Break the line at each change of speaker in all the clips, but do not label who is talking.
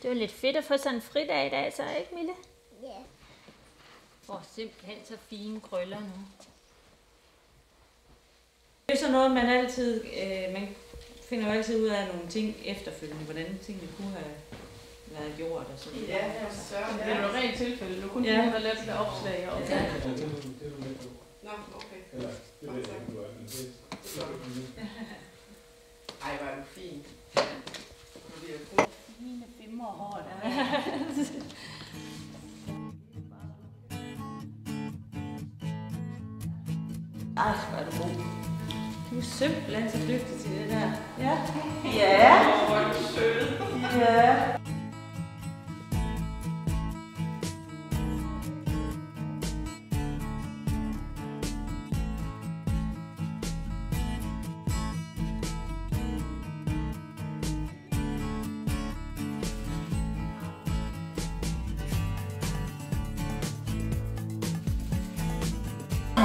Det var lidt fedt at få sådan en fridag i dag, så ikke, Mille?
Ja.
Får simpelthen så fine krøller nu.
Det er sådan noget, man altid, man finder jo altid ud af nogle ting efterfølgende, hvordan tingene kunne have været gjort og sådan noget.
Ja, det er så. Det er jo rent tilfælde. Du kunne ikke have lavet det opslag. Og
ja.
Nå, okay.
Eller, det ved jeg ikke, du er, men det
ej, hvor er du fin. Det er jo
Mine femmerhår der.
Ej, hvor er du god. Du er simpelthen så dygtig til det der. Ja.
ja. Hvor er du sød.
Ja.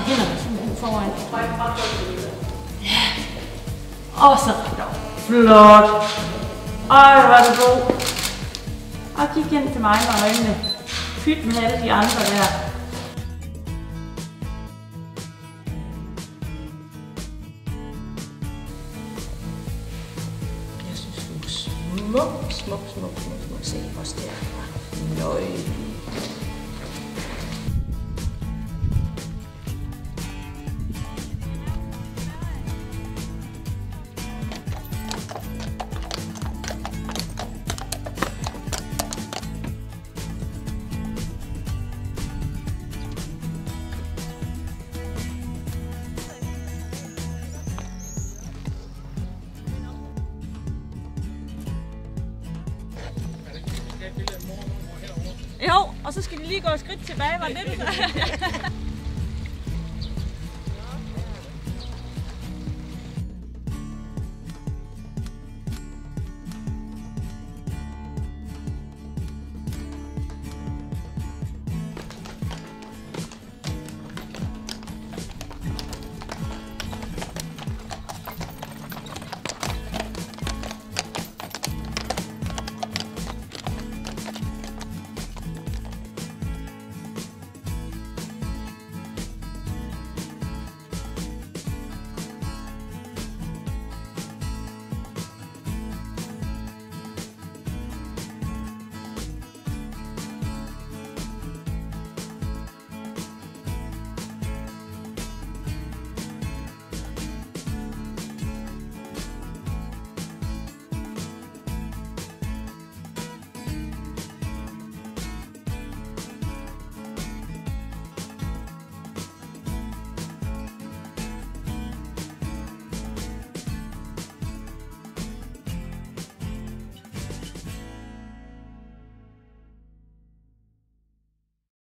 Hænderne simpelthen foran.
Ja. Og så flot. Ej, hvor er du god. Og kig hen til mig med øjnene. Pyt med alle de andre der. Jeg synes, du er smuk. Se, hvor stærk du er. Nøj.
Jo, og så skal de lige gå et skridt tilbage, var det du sagde?